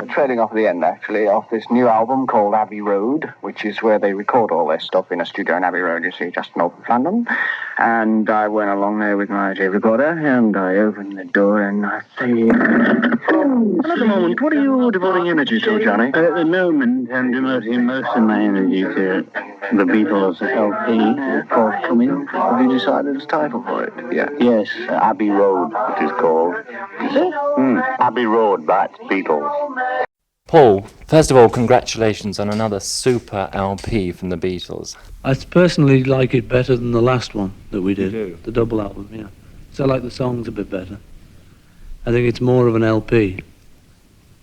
trailing off at the end, actually, of this new album called Abbey Road, which is where they record all their stuff in a studio in Abbey Road, you see, just north of London. And I went along there with my tape recorder, and I opened the door, and I say, well, at the moment, what are you devoting energy to, Johnny? At the moment, I'm devoting most of my energy to the Beatles LP, forthcoming. Have you decided a title for it? Yeah. Yes, Abbey Road, it is called. Is it? Abbey Road, that's Beatles. Paul, first of all, congratulations on another super LP from the Beatles. I personally like it better than the last one that we did, You do? the double album, yeah. So I like the songs a bit better. I think it's more of an LP.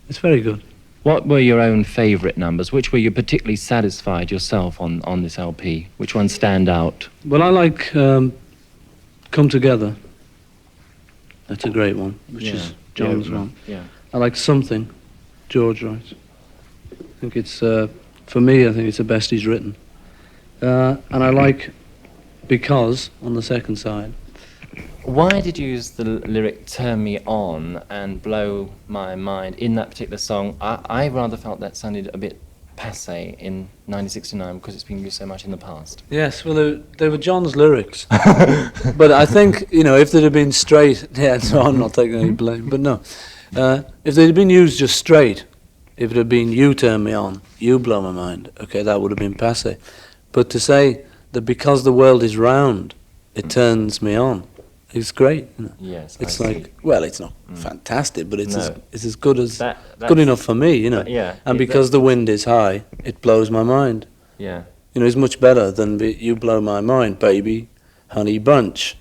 It's very good. What were your own favourite numbers? Which were you particularly satisfied yourself on this LP? Which ones stand out? Well, I like Come Together. That's a great one, which is John's one. Yeah. I like Something, George writes. I think it's, for me, I think it's the best he's written. And I like Because on the second side. Why did you use the lyric "Turn Me On" and "Blow My Mind" in that particular song? I rather felt that sounded a bit passé in 1969 because it's been used so much in the past. Yes, well, they were John's lyrics. But I think, you know, if they'd have been straight, yeah, no, I'm not taking any blame, but no. If they'd have been used just straight, if it had been "You turn me on, you blow my mind," okay, that would have been passé. But to say that because the world is round, it turns me on, it's great. You know? Yes, it's I like, see. well, it's not fantastic, but it's No. as good as That's good enough for me, you know. Yeah. And because the wind is high, it blows my mind. Yeah. You know, it's much better than "You blow my mind, baby, honey bunch."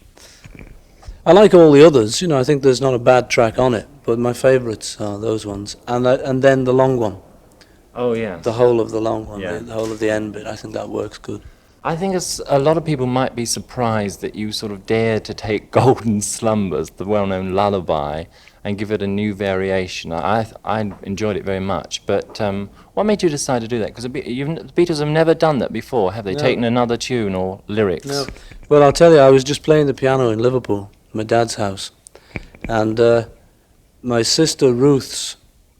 I like all the others, you know. I think there's not a bad track on it, but my favourites are those ones, and then the long one, Oh yeah. the whole of the long one, Yeah. the whole of the end bit. I think that works good. I think a lot of people might be surprised that you sort of dared to take Golden Slumbers, the well-known lullaby, and give it a new variation. I enjoyed it very much, but what made you decide to do that? Because the Beatles have never done that before, have they? No. Taken another tune or lyrics? No. Well, I'll tell you, I was just playing the piano in Liverpool, my dad's house, and my sister Ruth's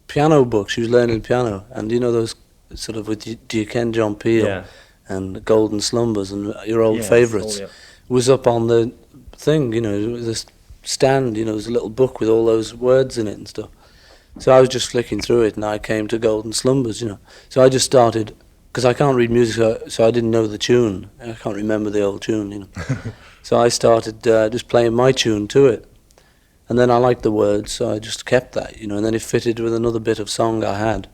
piano book, she was learning piano, and you know those sort of, do you ken John Peel? Yeah. And Golden Slumbers and your old Yes, favourites, all, yeah. was up on the thing, you know, this stand, you know, there's a little book with all those words in it and stuff. So I was just flicking through it and I came to Golden Slumbers, you know. So I just started, because I can't read music, so I didn't know the tune. I can't remember the old tune, you know. So I started just playing my tune to it. And then I liked the words, so I just kept that, you know, and then it fitted with another bit of song I had,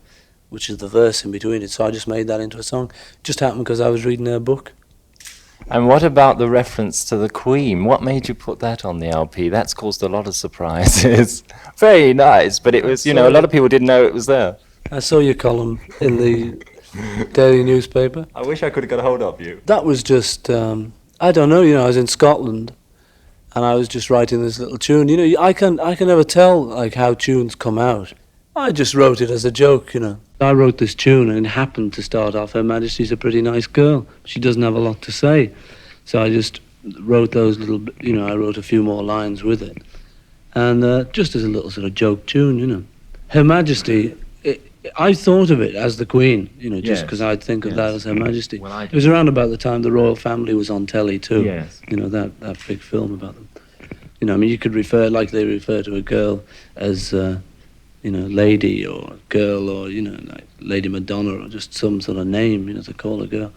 which is the verse in between it, so I just made that into a song. It just happened because I was reading their book. And what about the reference to the Queen? What made you put that on the LP? That's caused a lot of surprises. Very nice, but it was, you know, a lot of people didn't know it was there. I saw your column in the daily newspaper. I wish I could have got a hold of you. That was just, I don't know, you know, I was in Scotland and I was just writing this little tune. You know, I can never tell, like, how tunes come out. I just wrote it as a joke, you know. I wrote this tune and it happened to start off, Her Majesty's a pretty nice girl. She doesn't have a lot to say. So I just wrote those little, you know, I wrote a few more lines with it. And just as a little sort of joke tune, you know. Her Majesty, I thought of it as the Queen, you know, just because I'd think of that as Her Majesty. Well, it was around about the time the royal family was on telly too. Yes. You know, that big film about them. You know, I mean, you could refer, like they refer to a girl as... you know, lady or girl or, you know, like Lady Madonna or just some sort of name, you know, to call a girl.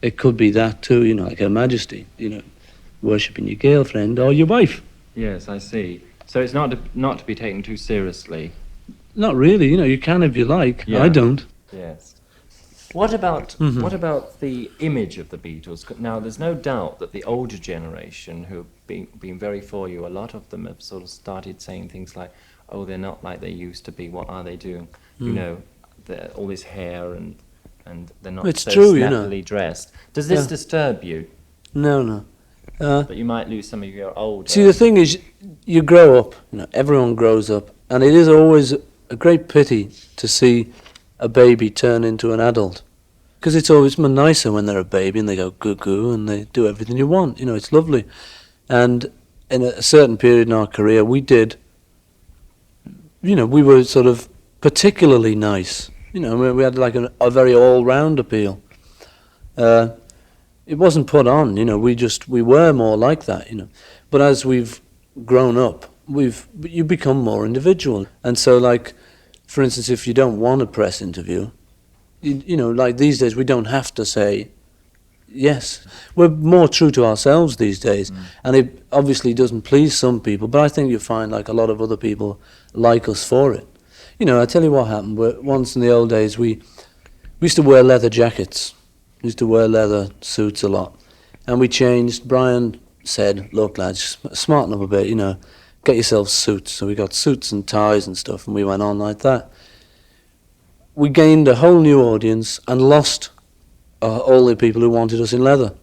It could be that too, you know, like Her Majesty, you know, worshipping your girlfriend or your wife. Yes, I see. So it's not to be taken too seriously. Not really, you know, you can if you like. Yeah. I don't. Yes. What about the image of the Beatles? Now, there's no doubt that the older generation who've been very for you, a lot of them have sort of started saying things like, oh, they're not like they used to be, what are they doing? You know, all this hair and they're not It's so true, you know. snappily dressed. Does this disturb you? No. That you might lose some of your old... See, the thing is, you grow up, you know, everyone grows up, and it is always a great pity to see a baby turn into an adult. Because it's always nicer when they're a baby and they go goo-goo and they do everything you want, you know, it's lovely. And in a certain period in our career, we did, you know, we were sort of particularly nice. You know, we had like a very all-round appeal. It wasn't put on, you know, we were more like that, you know. But as we've grown up, you become more individual. And so, like, for instance, if you don't want a press interview, you know, like these days we don't have to say yes. We're more true to ourselves these days. And it obviously doesn't please some people, but I think you find like a lot of other people like us for it. You know, I tell you what happened. Once in the old days, we used to wear leather jackets. We used to wear leather suits a lot. And we changed. Brian said, look, lads, smarten up a bit, you know, get yourselves suits. So we got suits and ties and stuff, and we went on like that. We gained a whole new audience and lost all the people who wanted us in leather.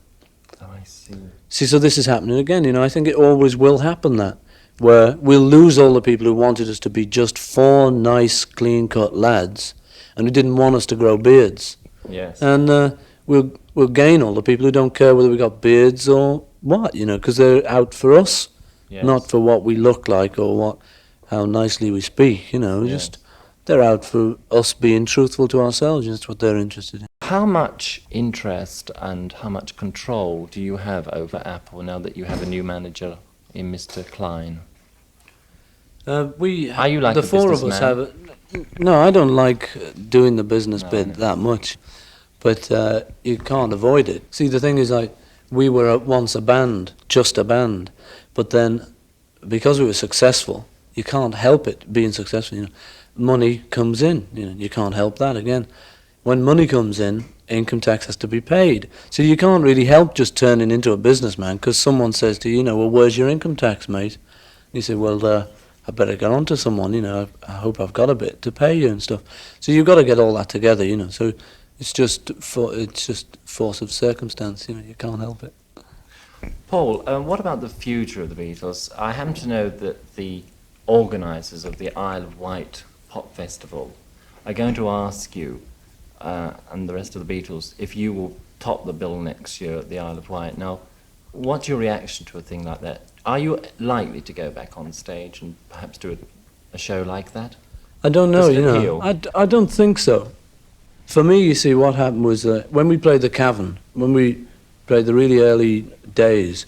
Oh, I see. See, so this is happening again, you know. I think it always will happen that, where we'll lose all the people who wanted us to be just 4 nice, clean-cut lads, and who didn't want us to grow beards. Yes. And we'll gain all the people who don't care whether we got beards or what, you know, because they're out for us, Yes. not for what we look like or how nicely we speak, you know. Yes. Just they're out for us being truthful to ourselves. That's what they're interested in. How much interest and how much control do you have over Apple now that you have a new manager in Mr. Klein? Are you like the a 4 of us businessman? have. No, I don't like doing the business No, bit no. that much, but you can't avoid it. See, the thing is, like, we were once a band, just a band, but then because we were successful, you can't help it being successful. You know, money comes in. You know, you can't help that again. When money comes in, income tax has to be paid. So you can't really help just turning into a businessman because someone says to you, you know, well, where's your income tax, mate? And you say, well, I better get on to someone, you know, I hope I've got a bit to pay you and stuff. So you've got to get all that together, you know. So it's just force of circumstance, you know, you can't help it. Paul, what about the future of the Beatles? I happen to know that the organisers of the Isle of Wight Pop Festival are going to ask you and the rest of the Beatles if you will top the bill next year at the Isle of Wight. Now, what's your reaction to a thing like that? Are you likely to go back on stage and perhaps do a show like that? I don't know, Does it you know. appeal? I don't think so. For me, you see, what happened was when we played the Cavern, when we played the really early days,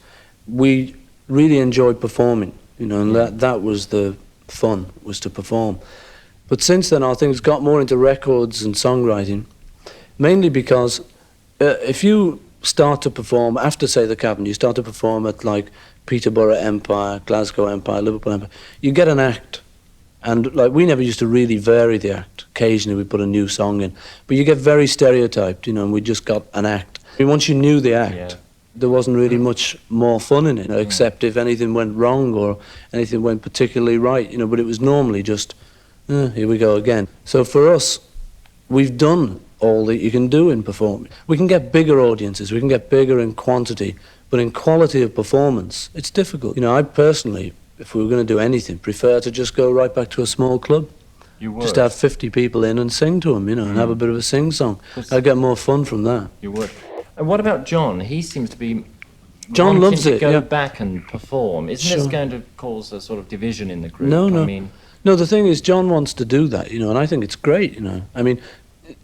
we really enjoyed performing, you know, and that was the fun, was to perform. But since then, our things got more into records and songwriting, mainly because if you start to perform, after, say, the Cavern, you start to perform at, like, Peterborough Empire, Glasgow Empire, Liverpool Empire, you get an act. And, like, we never used to really vary the act. Occasionally we put a new song in. But you get very stereotyped, you know, and we just got an act. I mean, once you knew the act, there wasn't really much more fun in it, you know, except if anything went wrong or anything went particularly right, you know, but it was normally just, here we go again. So for us, we've done all that you can do in performing. We can get bigger audiences, we can get bigger in quantity, but in quality of performance, it's difficult. You know, I personally, if we were going to do anything, prefer to just go right back to a small club. You would? Just have 50 people in and sing to them, you know, and have a bit of a sing-song. I'd get more fun from that. You would. And what about John? He seems to be John wanting loves to it, go yeah. back and perform. Isn't this Sure. going to cause a sort of division in the group? No, no. I mean, No, the thing is, John wants to do that, you know, and I think it's great, you know. I mean,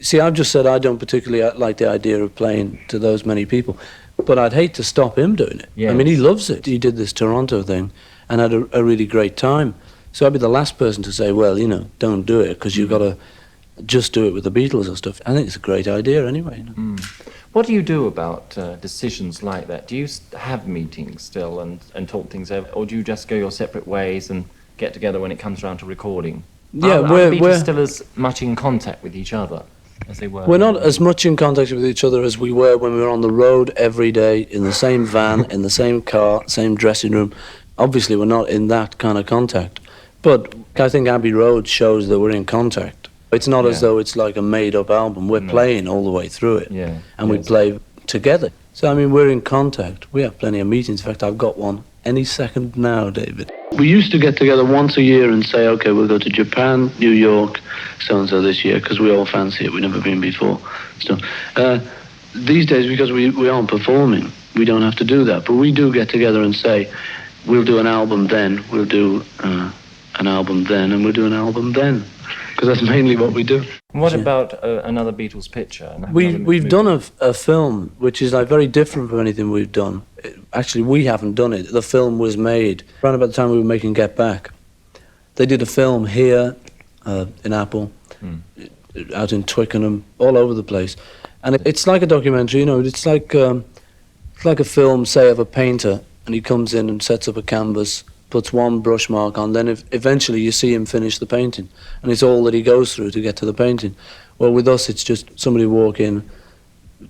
see, I've just said I don't particularly like the idea of playing to those many people, but I'd hate to stop him doing it. Yes. I mean, he loves it. He did this Toronto thing and had a really great time. So I'd be the last person to say, well, you know, don't do it because you've got to just do it with the Beatles or stuff. I think it's a great idea anyway. You know? what do you do about decisions like that? Do you have meetings still and talk things over, or do you just go your separate ways and get together when it comes around to recording? Yeah, are the Beatles we're still as much in contact with each other as they were? We're not as much in contact with each other as we were when we were on the road every day, in the same van, in the same car, same dressing room. Obviously, we're not in that kind of contact. But I think Abbey Road shows that we're in contact. It's not as though it's like a made-up album. We're playing all the way through it, and we play together. So, I mean, we're in contact. We have plenty of meetings. In fact, I've got one any second now, David. We used to get together once a year and say, OK, we'll go to Japan, New York, so-and-so this year, because we all fancy it. We've never been before. So, these days, because we aren't performing, we don't have to do that. But we do get together and say, we'll do an album then, we'll do an album then, and we'll do an album then. because that's mainly what we do. What about another Beatles picture? We've done a film which is like very different from anything we've done. Actually, we haven't done it. The film was made around about the time we were making Get Back. They did a film here in Apple, out in Twickenham, all over the place, and it's like a documentary. You know, it's like a film, say, of a painter, and he comes in and sets up a canvas, puts one brush mark on, then eventually you see him finish the painting, and it's all that he goes through to get to the painting. Well, with us, it's just somebody walk in,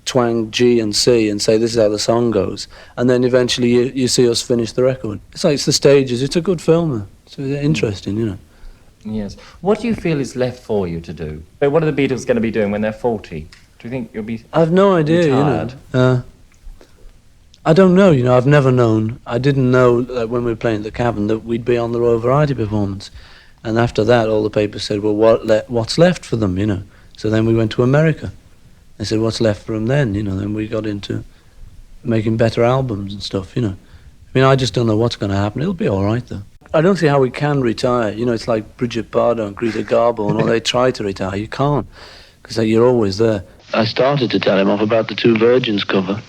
twang G and C and say, this is how the song goes, and then eventually you see us finish the record. It's the stages. It's a good film. It's interesting, you know. Yes. What do you feel is left for you to do? What are the Beatles going to be doing when they're 40? Do you think you'll be I've no idea, retired? you know. I don't know, you know, I've never known. I didn't know that when we were playing at the Cavern that we'd be on the Royal Variety performance. And after that, all the papers said, well, what's left for them, you know? So then we went to America. They said, what's left for them then, you know? Then we got into making better albums and stuff, you know. I mean, I just don't know what's going to happen. It'll be all right, though. I don't see how we can retire. You know, it's like Bridget Bardot and Greta Garbo and all. They try to retire. You can't, because you're always there. I started to tell him off about the Two Virgins cover,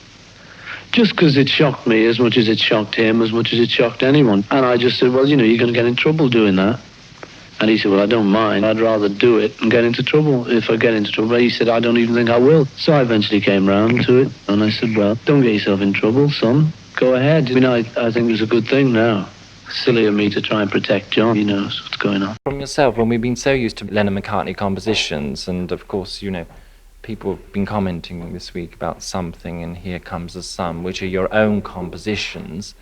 just because it shocked me as much as it shocked him, as much as it shocked anyone. And I just said, well, you know, you're going to get in trouble doing that. And he said, well, I don't mind. I'd rather do it and get into trouble if I get into trouble. He said, I don't even think I will. So I eventually came round to it. And I said, well, don't get yourself in trouble, son. Go ahead. I mean, I think it's a good thing now. Silly of me to try and protect John. He knows what's going on. From yourself, when we've been so used to Lennon McCartney compositions, and of course, you know, people have been commenting this week about Something and Here Comes the Sun, which are your own compositions.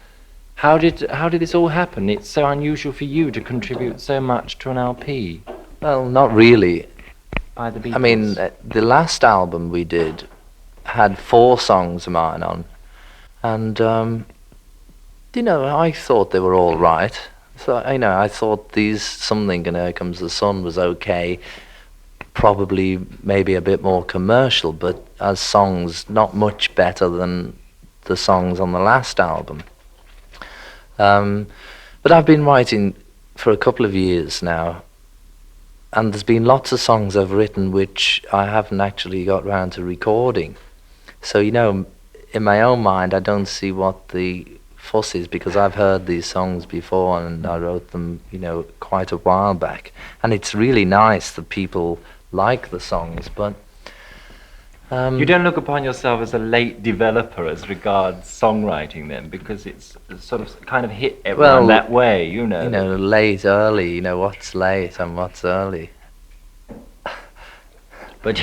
How did this all happen? It's so unusual for you to contribute so much to an LP. Well, not really. By the Beatles. I mean, the last album we did had 4 songs of mine on, and you know, I thought they were all right. So, you know, I thought Something and Here Comes the Sun was okay, probably maybe a bit more commercial, but as songs, not much better than the songs on the last album. But I've been writing for a couple of years now, and there's been lots of songs I've written which I haven't actually got round to recording. So, you know, in my own mind, I don't see what the fuss is, because I've heard these songs before and I wrote them, you know, quite a while back. And it's really nice that people like the songs, but you don't look upon yourself as a late developer as regards songwriting then, because it's sort of kind of hit everyone that way, you know. You know, late, early, you know, what's late and what's early. But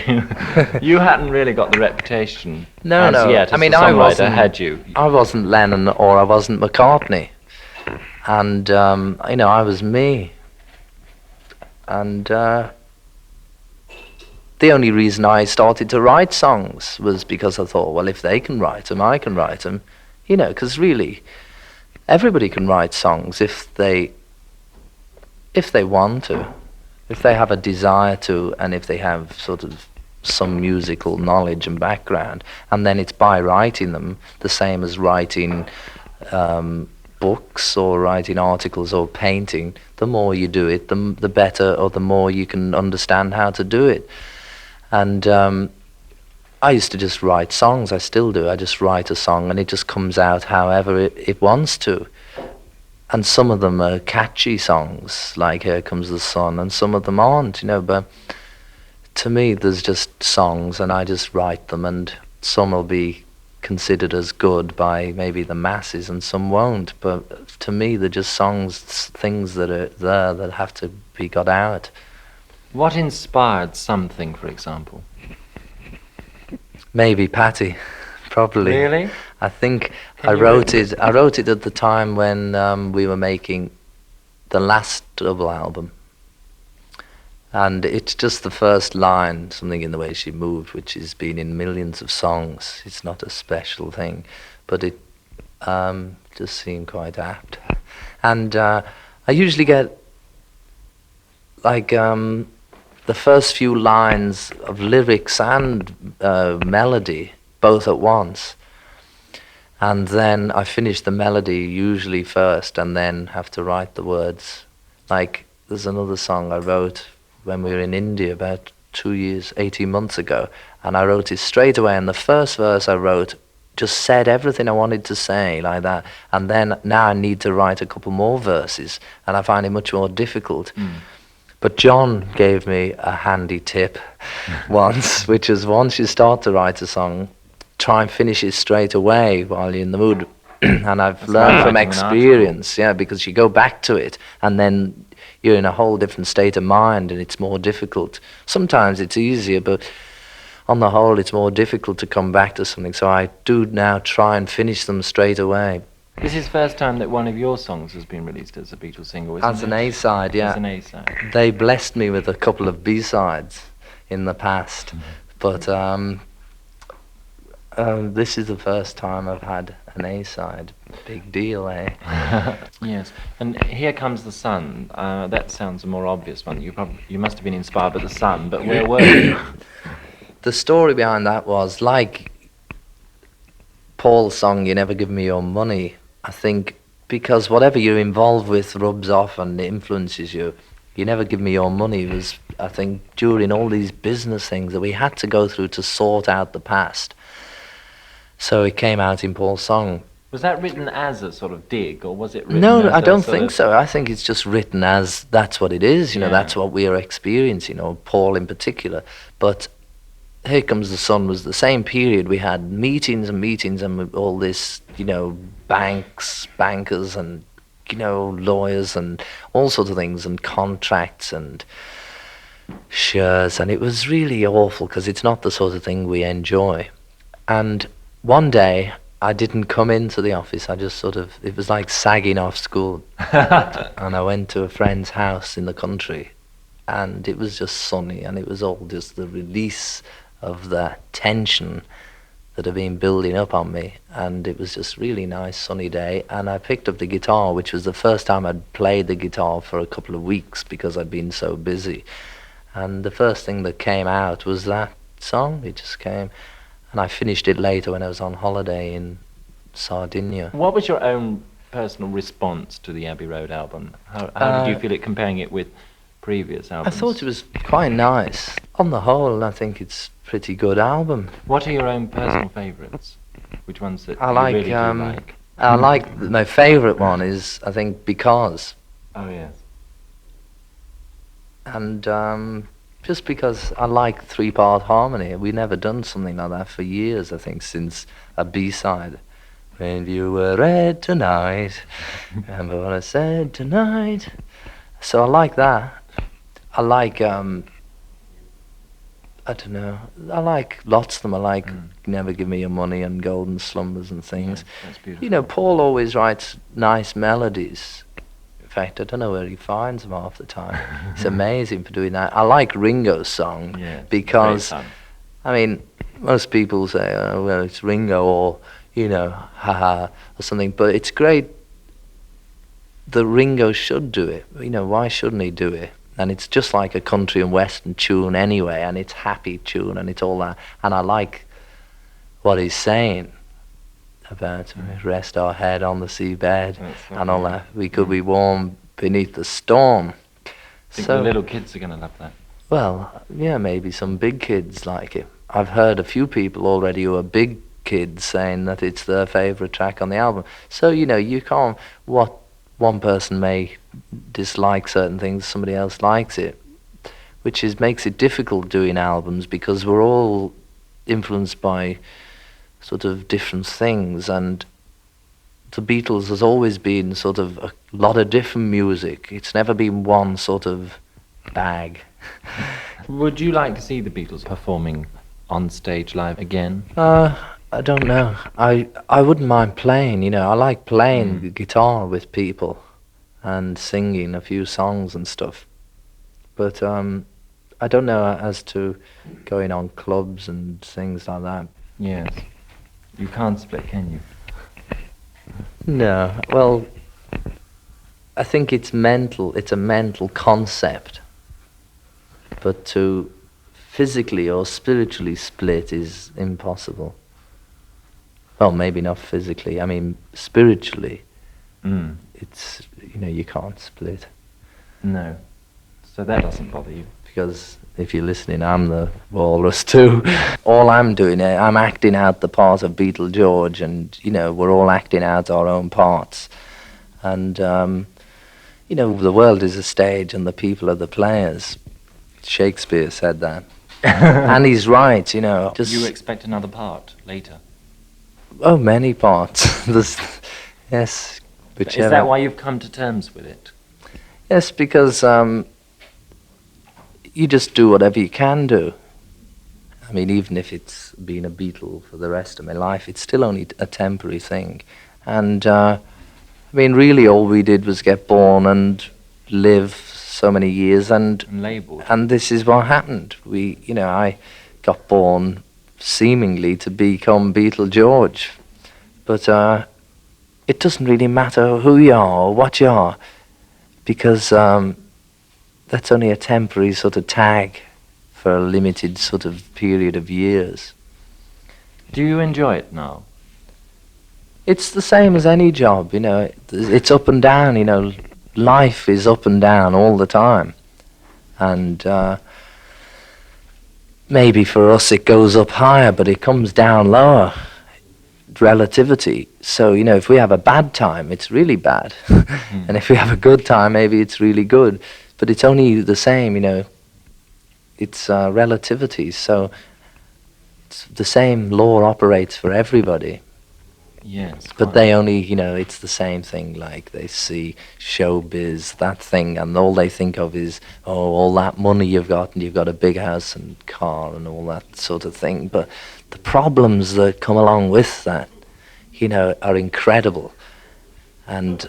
you hadn't really got the reputation No. yet. I mean, I wasn't Lennon or I wasn't McCartney, and you know, I was me. And the only reason I started to write songs was because I thought, well, if they can write them, I can write them. You know, because really, everybody can write songs if they want to. If they have a desire to, and if they have sort of some musical knowledge and background, and then it's by writing them, the same as writing books or writing articles or painting, the more you do it, the better, or the more you can understand how to do it. And I used to just write songs, I still do. I just write a song and it just comes out however it wants to. And some of them are catchy songs, like Here Comes the Sun, and some of them aren't, you know, but to me there's just songs and I just write them, and some will be considered as good by maybe the masses and some won't, but to me they're just songs, things that are there that have to be got out. What inspired Something, for example? Maybe Patty, probably. Really? I think I wrote it at the time when we were making the last double album, and it's just the first line, Something in the Way She Moved, which has been in millions of songs. It's not a special thing, but it just seemed quite apt. And I usually get like the first few lines of lyrics and melody both at once. And then I finish the melody usually first and then have to write the words. Like, there's another song I wrote when we were in India about 2 years, 18 months ago, and I wrote it straight away, and the first verse I wrote just said everything I wanted to say like that, and then now I need to write a couple more verses, and I find it much more difficult. But John gave me a handy tip once, which is once you start to write a song, try and finish it straight away while you're in the mood. And I've learned from experience, because you go back to it and then you're in a whole different state of mind and it's more difficult. Sometimes it's easier, but on the whole it's more difficult to come back to something. So I do now try and finish them straight away. This is the first time that one of your songs has been released as a Beatles single, isn't it? As an A-side, yeah. As an A-side. They blessed me with a couple of B-sides in the past, but this is the first time I've had an A-side. Big deal, eh? Yes. And Here Comes the Sun. That sounds a more obvious one. You must have been inspired by the sun, but where were you? The story behind that was, like Paul's song, You Never Give Me Your Money, I think, because whatever you're involved with rubs off and influences you. You Never Give Me Your Money was, I think, during all these business things that we had to go through to sort out the past. So it came out in Paul's song. Was that written as a sort of dig, or was it written No, as I don't sort think of... so. I think it's just written as that's what it is, that's what we are experiencing, Paul in particular. But Here Comes the Sun was the same period. We had meetings and meetings and all this, bankers and, lawyers and all sorts of things and contracts and shares. And it was really awful because it's not the sort of thing we enjoy. And one day I didn't come into the office. I just it was like sagging off school. And I went to a friend's house in the country and it was just sunny and it was all just the release of the tension that had been building up on me, and it was just really nice sunny day, and I picked up the guitar, which was the first time I'd played the guitar for a couple of weeks because I'd been so busy, and the first thing that came out was that song. It just came, and I finished it later when I was on holiday in Sardinia. What was your own personal response to the Abbey Road album? How did you feel it comparing it with previous albums? I thought it was quite nice. On the whole, I think it's a pretty good album. What are your own personal favourites? Which ones that I you like, really do like? I like, my favourite one is, I think, Because. Oh, yes. And just because I like three-part harmony. We've never done something like that for years, I think, since a B-side. When you were red tonight, remember what I said tonight? So I like that. I like, I don't know, I like lots of them. I like Never Give Me Your Money and Golden Slumbers and things. Yeah, that's beautiful. Paul always writes nice melodies. In fact, I don't know where he finds them half the time. It's amazing for doing that. I like Ringo's song because, I mean, most people say, oh, well, it's Ringo or, haha, or something, but it's great that Ringo should do it. Why shouldn't he do it? And it's just like a country and western tune anyway, and it's happy tune and it's all that. And I like what he's saying about rest our head on the seabed and all that. We could be warm beneath the storm. I think the little kids are going to love that. Well, yeah, maybe some big kids like it. I've heard a few people already who are big kids saying that it's their favourite track on the album. So, you can't... One person may dislike certain things, somebody else likes it, which makes it difficult doing albums because we're all influenced by sort of different things, and the Beatles has always been sort of a lot of different music. It's never been one sort of bag. Would you like to see the Beatles performing on stage live again? I don't know. I wouldn't mind playing, I like playing the guitar with people and singing a few songs and stuff. But I don't know as to going on clubs and things like that. Yes. You can't split, can you? No. Well, I think it's mental. It's a mental concept. But to physically or spiritually split is impossible. Well, maybe not physically. I mean, spiritually, it's, you can't split. No. So that doesn't bother you? because if you're listening, I'm the walrus too. All I'm doing, I'm acting out the part of Beatle George, and, you know, we're all acting out our own parts. And, you know, the world is a stage and the people are the players. Shakespeare said that. And he's right, you know. You expect another part later? Oh, many parts. Yes, whichever. Is that why you've come to terms with it? Yes, because you just do whatever you can do. I mean, even if it's been a Beatle for the rest of my life, it's still only a temporary thing. And, I mean, really all we did was get born and live so many years, and labelled. And this is what happened. You know, I got born seemingly to become Beatle George. But it doesn't really matter who you are or what you are, because that's only a temporary sort of tag for a limited sort of period of years. Do you enjoy it now? It's the same as any job, you know. It's up and down, you know. Life is up and down all the time. And maybe for us it goes up higher, but it comes down lower. Relativity. So, you know, if we have a bad time, it's really bad. And if we have a good time, maybe it's really good. But it's only the same, you know. It's relativity. So it's the same law operates for everybody. Yes. But they only, you know, it's the same thing. Like, they see showbiz, that thing, and all they think of is, oh, all that money you've got, and you've got a big house and car and all that sort of thing. But the problems that come along with that, you know, are incredible. And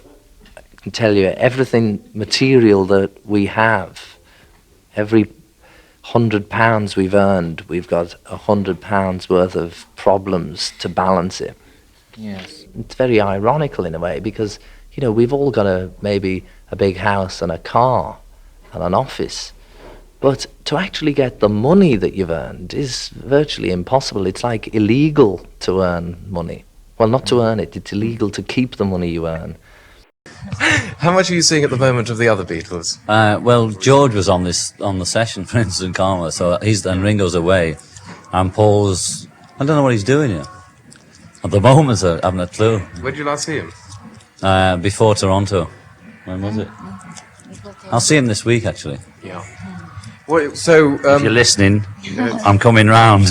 I can tell you, everything material that we have, every £100 we've earned, we've got £100 worth of problems to balance it. Yes. It's very ironical in a way, because, you know, we've all got maybe a big house and a car and an office, but to actually get the money that you've earned is virtually impossible. It's like illegal to earn money. Well, not to earn it, it's illegal to keep the money you earn. How much are you seeing at the moment of the other Beatles? Well, George was on the session, for instance, in Karma, so and Ringo's away, and Paul's, I don't know what he's doing here. At the moment, I haven't a clue. When did you last see him? Before Toronto. When was it? I'll see him this week, actually. Yeah. Well, so, if you're listening, I'm coming round.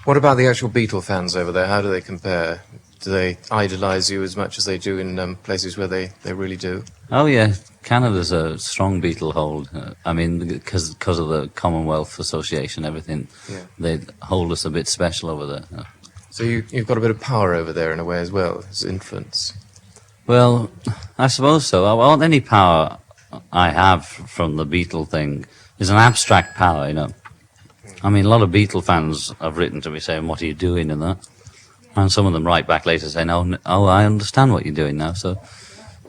What about the actual Beatle fans over there? How do they compare? Do they idolise you as much as they do in places where they really do? Oh, yeah. Canada's a strong Beatle hold. I mean, because of the Commonwealth Association, everything. Yeah. They hold us a bit special over there. So you've got a bit of power over there in a way as well, as influence. Well, I suppose so. Well, any power I have from the Beatle thing is an abstract power, you know. I mean, a lot of Beatle fans have written to me saying, what are you doing and that? And some of them write back later saying, oh, I understand what you're doing now, so,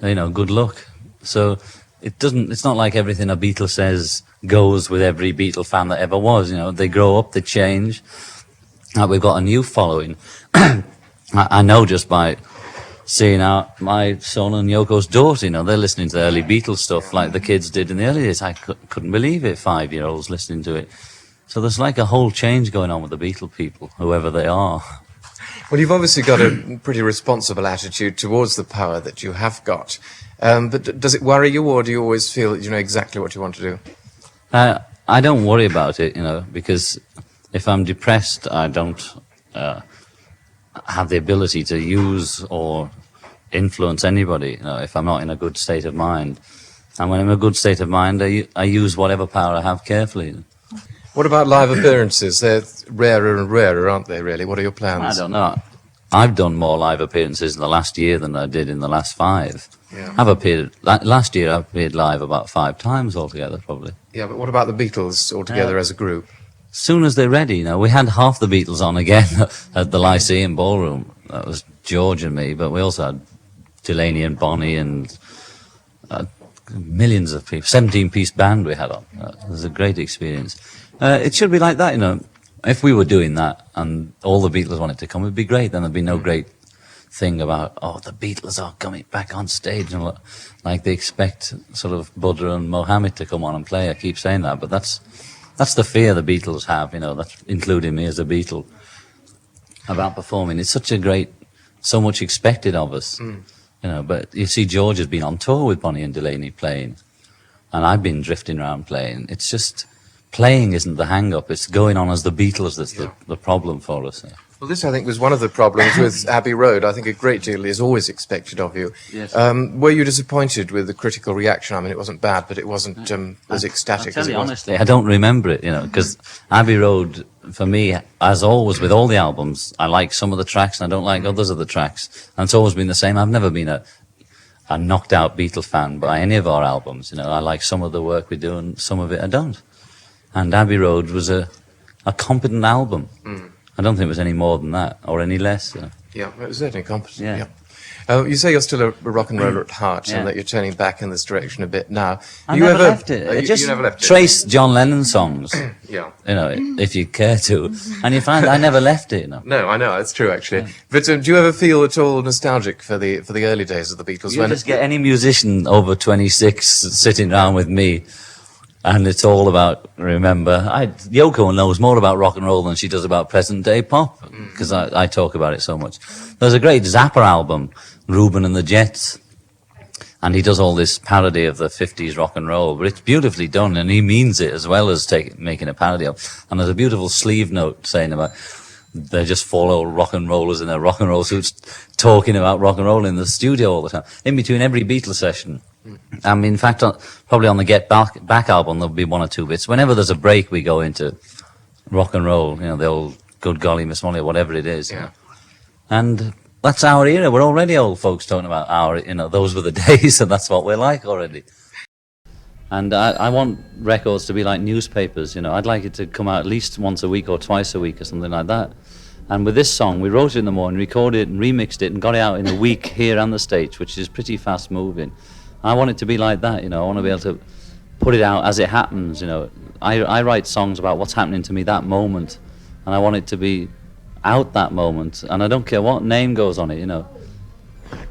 you know, good luck. So it's not like everything a Beatle says goes with every Beatle fan that ever was, you know. They grow up, they change. We've got a new following. I know just by seeing my son and Yoko's daughter, you know, they're listening to the early Beatles stuff like the kids did in the early days. I couldn't believe it, 5-year-olds listening to it. So there's like a whole change going on with the Beatle people, whoever they are. Well, you've obviously got a pretty responsible attitude towards the power that you have got. But does it worry you, or do you always feel that you know exactly what you want to do? I don't worry about it, you know, because if I'm depressed, I don't have the ability to use or influence anybody, you know, if I'm not in a good state of mind. And when I'm in a good state of mind, I use whatever power I have carefully. What about live appearances? They're rarer and rarer, aren't they, really? What are your plans? I don't know. I've done more live appearances in the last year than I did in the last 5. Yeah. I've appeared, last year I appeared live about 5 times altogether, probably. Yeah, but what about the Beatles altogether as a group? Soon as they're ready, you know, we had half the Beatles on again at the Lyceum Ballroom. That was George and me, but we also had Delaney and Bonnie and millions of people. 17-piece band we had on. It was a great experience. It should be like that, you know. If we were doing that and all the Beatles wanted to come, it'd be great. Then there'd be no great thing about, oh, the Beatles are coming back on stage, and like they expect sort of Buddha and Mohammed to come on and play. I keep saying that, but that's the fear the Beatles have, you know, that's including me as a Beatle, about performing. It's such a great, so much expected of us, you know, but you see George has been on tour with Bonnie and Delaney playing, and I've been drifting around playing. It's just, playing isn't the hang-up, it's going on as the Beatles that's the problem for us. Well, this, I think, was one of the problems with Abbey Road. I think a great deal is always expected of you. Yes. Were you disappointed with the critical reaction? I mean, it wasn't bad, but it wasn't as ecstatic as it was. Honestly, I don't remember it, you know, because Abbey Road, for me, as always with all the albums, I like some of the tracks and I don't like others of the tracks. And it's always been the same. I've never been a knocked-out Beatle fan by any of our albums. You know, I like some of the work we do and some of it I don't. And Abbey Road was a competent album. I don't think it was any more than that, or any less. Yeah, it was certainly competent. Yeah. You say you're still a rock and roller at heart, and that you're turning back in this direction a bit now. I never left it. You never left it. Trace John Lennon songs. Yeah. You know, if you care to. And you find I never left it, you know. No, I know, it's true, actually. But do you ever feel at all nostalgic for the early days of the Beatles? You just get any musician over 26 sitting around with me, and it's all about, remember, Yoko knows more about rock and roll than she does about present day pop, because I talk about it so much. There's a great Zappa album, Reuben and the Jets, and he does all this parody of the 50s rock and roll, but it's beautifully done, and he means it as well as making a parody of. And there's a beautiful sleeve note saying about they're just four old rock and rollers in their rock and roll suits talking about rock and roll in the studio all the time, in between every Beatles session. I mean, in fact, probably on the Get Back album, there'll be one or two bits. Whenever there's a break, we go into rock and roll, you know, the old Good Golly Miss Molly, or whatever it is. Yeah. And that's our era. We're already old folks talking about those were the days, and that's what we're like already. And I want records to be like newspapers, you know. I'd like it to come out at least once a week or twice a week or something like that. And with this song, we wrote it in the morning, recorded it and remixed it and got it out in a week here on the States, which is pretty fast moving. I want it to be like that, you know. I want to be able to put it out as it happens, you know. I write songs about what's happening to me that moment, and I want it to be out that moment, and I don't care what name goes on it, you know.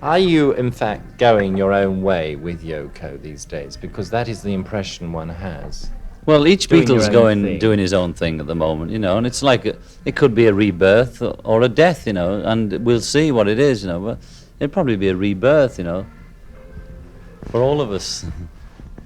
Are you, in fact, going your own way with Yoko these days? Because that is the impression one has. Well, each Doing your Beatle's own doing his own thing at the moment, you know, and it's like it could be a rebirth or a death, you know, and we'll see what it is, you know, but it'd probably be a rebirth, you know, for all of us.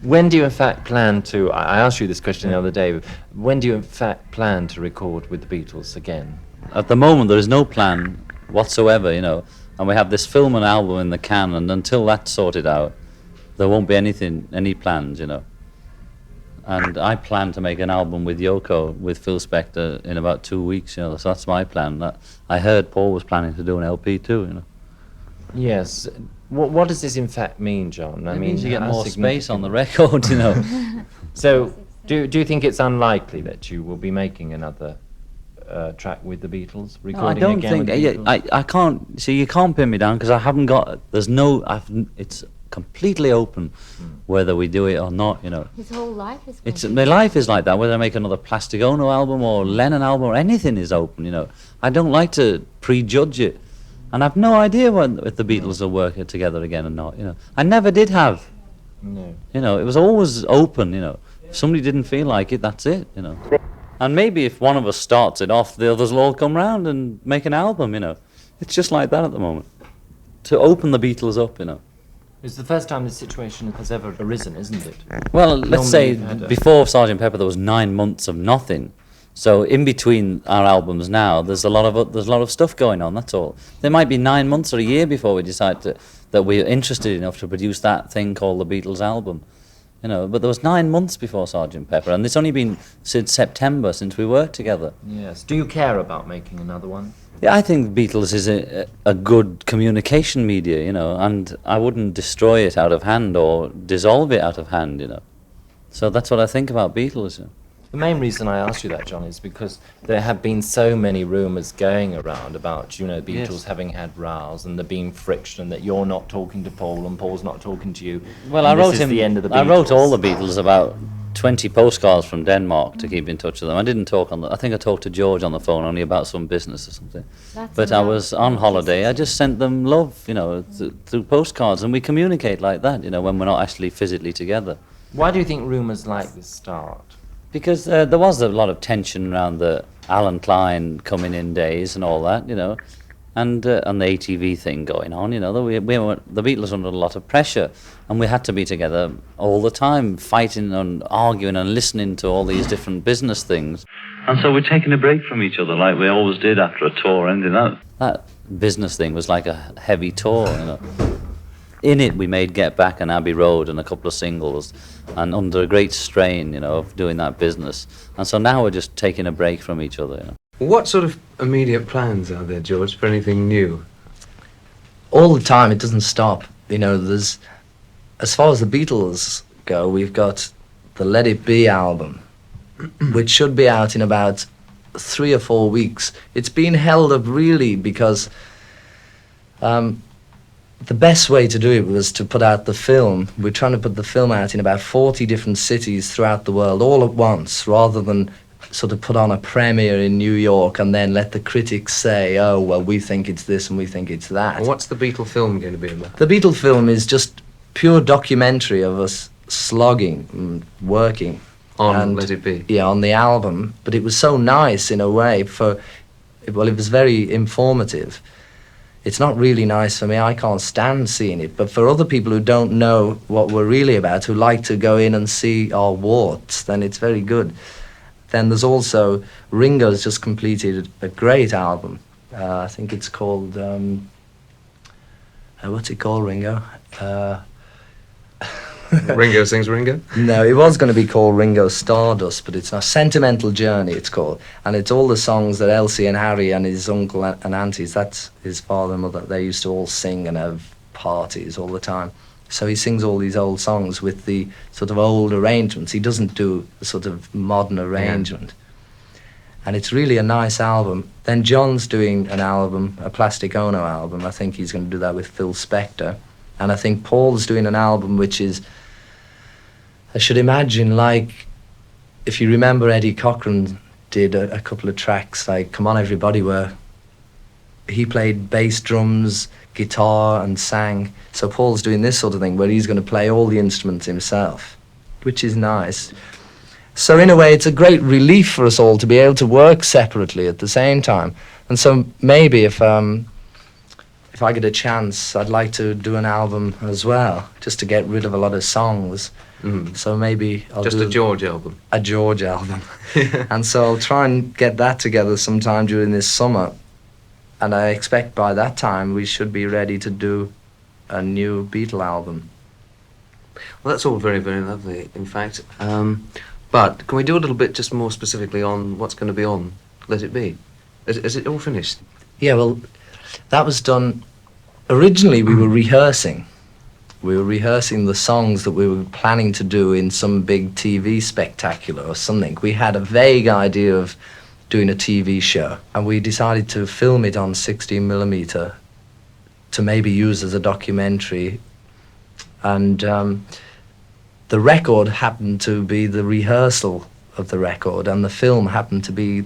When do you, in fact, plan to... I asked you this question the other day. When do you, in fact, plan to record with the Beatles again? At the moment, there is no plan whatsoever, you know, and we have this film and album in the can, and until that's sorted out, there won't be any plans, you know. And I plan to make an album with Yoko, with Phil Spector, in about 2 weeks, you know, so that's my plan. I heard Paul was planning to do an LP too, you know. Yes. What does this in fact mean, John? It means you get more space on the record, you know. So, do you think it's unlikely that you will be making another track with the Beatles? Recording I don't again think. with the Beatles? I can't. See, you can't pin me down because I haven't got. It's completely open whether we do it or not. You know. His whole life is. My life is like that. Whether I make another Plastic Ono album or Lennon album or anything is open. You know. I don't like to prejudge it. And I've no idea if the Beatles will work together again or not, you know. I never did have. No. You know, it was always open, you know. If somebody didn't feel like it, that's it, you know. And maybe if one of us starts it off, the others will all come round and make an album, you know. It's just like that at the moment. To open the Beatles up, you know. It's the first time this situation has ever arisen, isn't it? Well, let's say you've had before Sgt. Pepper there was 9 months of nothing. So in between our albums now, there's a lot of stuff going on. That's all. There might be 9 months or a year before we decide that we're interested enough to produce that thing called the Beatles album, you know. But there was 9 months before Sgt. Pepper, and it's only been since September since we worked together. Yes. Do you care about making another one? Yeah, I think the Beatles is a good communication media, you know, and I wouldn't destroy it out of hand or dissolve it out of hand, you know. So that's what I think about Beatles. You know. The main reason I asked you that, John, is because there have been so many rumours going around about, you know, the Beatles having had rows and there being friction, and that you're not talking to Paul and Paul's not talking to you. Well, and I wrote this is him. the end of the I wrote Beatles. all the Beatles about 20 postcards from Denmark to keep in touch with them. I didn't talk on the. I think I talked to George on the phone only about some business or something. But I was on holiday. I just sent them love, you know, through postcards, and we communicate like that, you know, when we're not actually physically together. Why do you think rumours like this start? Because there was a lot of tension around the Alan Klein coming in days and all that, you know, and the ATV thing going on, you know. We were, the Beatles were under a lot of pressure, and we had to be together all the time, fighting and arguing and listening to all these different business things. And so we're taking a break from each other like we always did after a tour ending up. That business thing was like a heavy tour, you know. In it, we made Get Back and Abbey Road and a couple of singles, and under a great strain, you know, of doing that business. And so now we're just taking a break from each other, you know. What sort of immediate plans are there, George, for anything new? All the time, it doesn't stop. You know, there's, as far as the Beatles go, we've got the Let It Be album, which should be out in about 3 or 4 weeks. It's been held up really because the best way to do it was to put out the film. We're trying to put the film out in about 40 different cities throughout the world all at once, rather than sort of put on a premiere in New York and then let the critics say, oh, well, we think it's this and we think it's that. And what's the Beatle film going to be about? The Beatle film is just pure documentary of us slogging and working. On Let It Be? Yeah, on the album. But it was so nice in a way for, well, it was very informative. It's not really nice for me. I can't stand seeing it. But for other people who don't know what we're really about, who like to go in and see our warts, then it's very good. Then there's also, Ringo's just completed a great album. I think it's called, what's it called, Ringo? Ringo sings Ringo? No, it was going to be called Ringo Stardust, but it's not. Sentimental Journey, it's called. And it's all the songs that Elsie and Harry and his uncle and aunties, that's his father and mother, they used to all sing and have parties all the time. So he sings all these old songs with the sort of old arrangements. He doesn't do the sort of modern arrangement. And it's really a nice album. Then John's doing an album, a Plastic Ono album. I think he's going to do that with Phil Spector. And I think Paul's doing an album which is, I should imagine, like, if you remember Eddie Cochran did a couple of tracks, like Come On Everybody, where he played bass, drums, guitar and sang. So Paul's doing this sort of thing where he's going to play all the instruments himself, which is nice. So in a way, it's a great relief for us all to be able to work separately at the same time. And so maybe if I get a chance, I'd like to do an album as well, just to get rid of a lot of songs. So maybe I'll just do a George album. A George album. And so I'll try and get that together sometime during this summer. And I expect by that time we should be ready to do a new Beatle album. Well, that's all very, very lovely, in fact. But can we do a little bit just more specifically on what's going to be on Let It Be? Is it all finished? Yeah, well, that was done. Originally, we were rehearsing. We were rehearsing the songs that we were planning to do in some big TV spectacular or something. We had a vague idea of doing a TV show, and we decided to film it on 16mm to maybe use as a documentary. And the record happened to be the rehearsal of the record, and the film happened to be,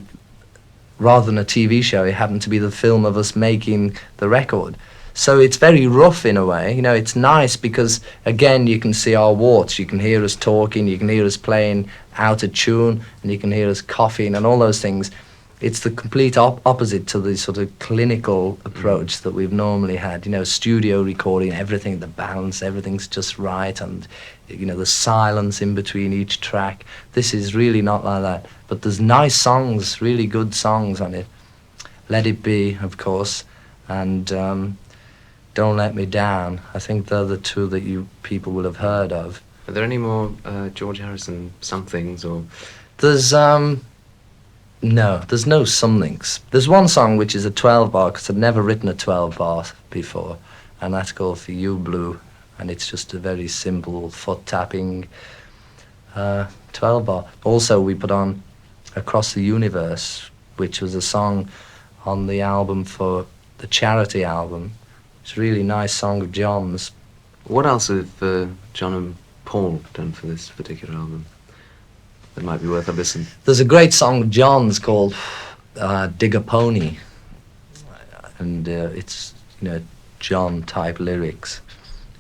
rather than a TV show, it happened to be the film of us making the record. So it's very rough in a way. You know, it's nice because, again, you can see our warts. You can hear us talking, you can hear us playing out of tune, and you can hear us coughing and all those things. It's the complete opposite to the sort of clinical approach that we've normally had. You know, studio recording, everything, the balance, everything's just right, and, you know, the silence in between each track. This is really not like that. But there's nice songs, really good songs on it. Let It Be, of course, and Don't Let Me Down. I think they're the two that you people will have heard of. Are there any more George Harrison somethings or? There's no, there's no somethings. There's one song which is a 12-bar, because I've never written a 12-bar before, and that's called For You Blue, and it's just a very simple foot tapping 12-bar. Also, we put on Across the Universe, which was a song on the album for the charity album. It's a really nice song of John's. What else have John and Paul done for this particular album that might be worth a listen? There's a great song of John's called Dig a Pony, and it's, you know, John-type lyrics.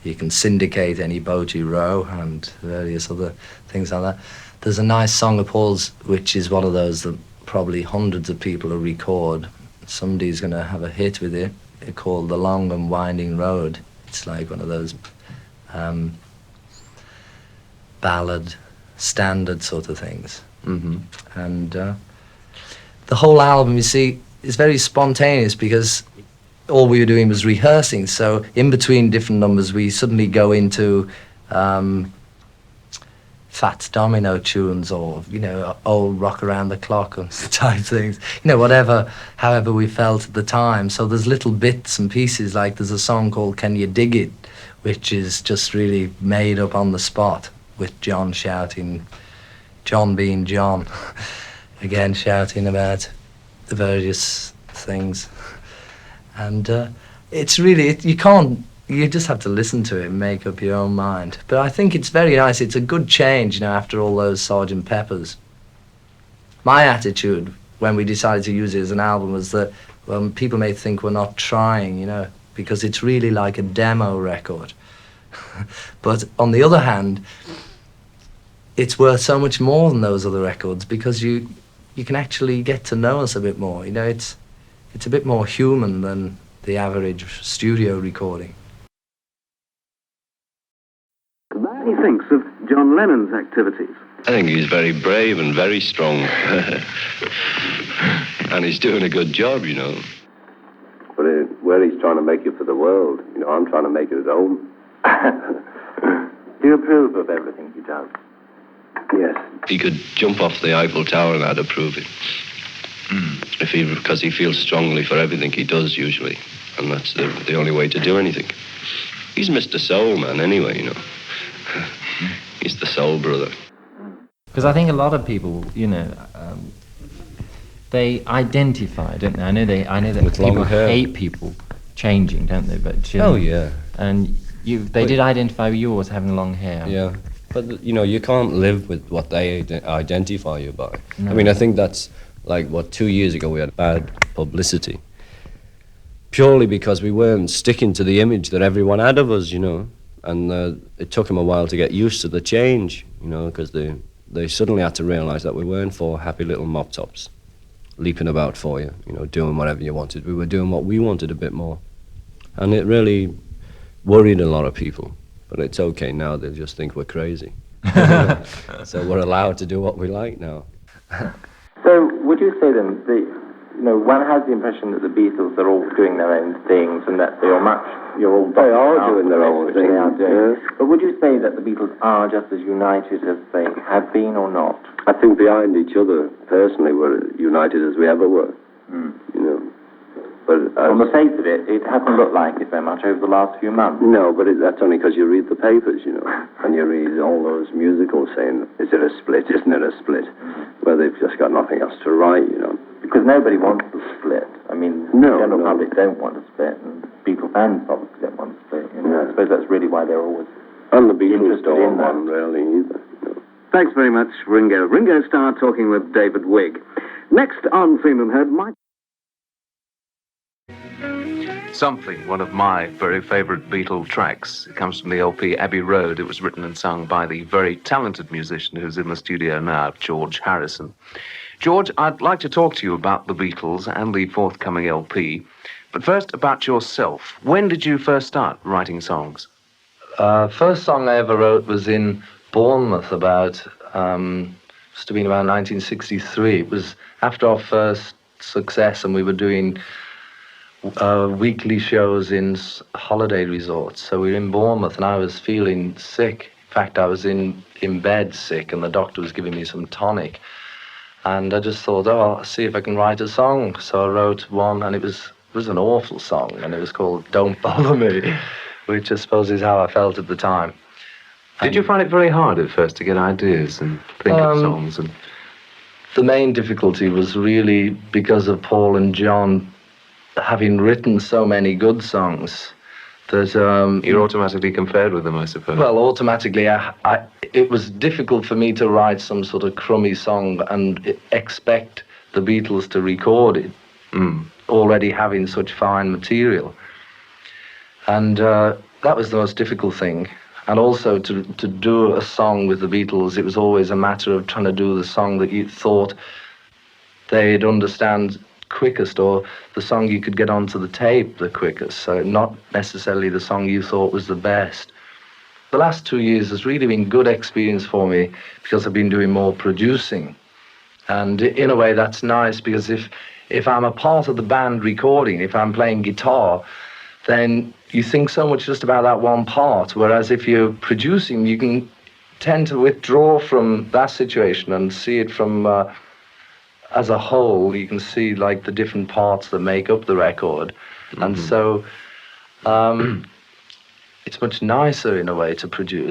You can syndicate any boat you row and various other things like that. There's a nice song of Paul's, which is one of those that probably hundreds of people will record. Somebody's going to have a hit with it, called The Long and Winding Road. It's like one of those ballad, standard sort of things. Mm-hmm. And the whole album, you see, is very spontaneous because all we were doing was rehearsing. So in between different numbers, we suddenly go into Fats Domino tunes, or, you know, old Rock Around the Clock and type things, you know, whatever, however we felt at the time. So there's little bits and pieces, like there's a song called Can You Dig It, which is just really made up on the spot, with John shouting, John being John, again shouting about the various things. And it's really, you just have to listen to it and make up your own mind. But I think it's very nice. It's a good change, you know, after all those Sgt. Peppers. My attitude when we decided to use it as an album was that, well, people may think we're not trying, you know, because it's really like a demo record. But on the other hand, it's worth so much more than those other records, because you can actually get to know us a bit more. You know, it's a bit more human than the average studio recording. What he thinks of John Lennon's activities. I think he's very brave and very strong. And he's doing a good job, you know. But where he's trying to make it for the world, you know, I'm trying to make it at home. Do you approve of everything he does? Yes. He could jump off the Eiffel Tower and I'd approve it. Because he feels strongly for everything he does, usually. And that's the only way to do anything. He's Mr. Soul Man anyway, you know. He's the soul brother. Because I think a lot of people, you know, they identify, don't they? I know that With people long hair. hate people changing, don't they? But Oh, yeah. And they did identify you as having long hair. Yeah, but you know, you can't live with what they identify you by. No. I mean, I think that's like 2 years ago we had bad publicity, purely because we weren't sticking to the image that everyone had of us, you know. And it took them a while to get used to the change, you know, because they suddenly had to realise that we weren't four happy little mop tops leaping about for you, you know, doing whatever you wanted. We were doing what we wanted a bit more, and it really worried a lot of people. But it's okay now, they just think we're crazy. So we're allowed to do what we like now. So would you say then, one has the impression that the Beatles are all doing their own things and that you're all... They are doing their own things. They are doing. Yes. But would you say that the Beatles are just as united as they have been or not? I think behind each other, personally, we're united as we ever were. You know. But on the face of it, it hasn't looked like it very much over the last few months. No, but that's only because you read the papers, you know, and you read all those musicals saying, is it a split, isn't it a split? Well, they've just got nothing else to write, you know. Because nobody wants to split. I mean, the general public don't want to split, and Beatle fans obviously don't want to split. You know? I suppose that's really why they're always and the Beatles interested don't in that. want really either. No. Thanks very much, Ringo. Ringo Starr talking with David Wigg. Next on Freeman Heard, Mike. Something, one of my very favourite Beatle tracks. It comes from the LP Abbey Road. It was written and sung by the very talented musician who's in the studio now, George Harrison. George, I'd like to talk to you about the Beatles and the forthcoming LP, but first about yourself. When did you first start writing songs? First song I ever wrote was in Bournemouth must have been about 1963. It was after our first success, and we were doing weekly shows in holiday resorts. So we were in Bournemouth and I was feeling sick. In fact, I was in bed sick and the doctor was giving me some tonic. And I just thought, I'll see if I can write a song. So I wrote one, and it was an awful song, and it was called Don't Bother Me, which I suppose is how I felt at the time. Did you find it very hard at first to get ideas and think of songs? And the main difficulty was really because of Paul and John having written so many good songs that you're automatically compared with them, I suppose. Well, automatically, it was difficult for me to write some sort of crummy song and expect the Beatles to record it, already having such fine material. And that was the most difficult thing. And also to do a song with the Beatles, it was always a matter of trying to do the song that you thought they'd understand quickest, or the song you could get onto the tape the quickest, so not necessarily the song you thought was the best. The last 2 years has really been good experience for me because I've been doing more producing. And in a way that's nice, because if I'm a part of the band recording, if I'm playing guitar, then you think so much just about that one part, whereas if you're producing, you can tend to withdraw from that situation and see it from as a whole. You can see like the different parts that make up the record. And so it's much nicer in a way to produce.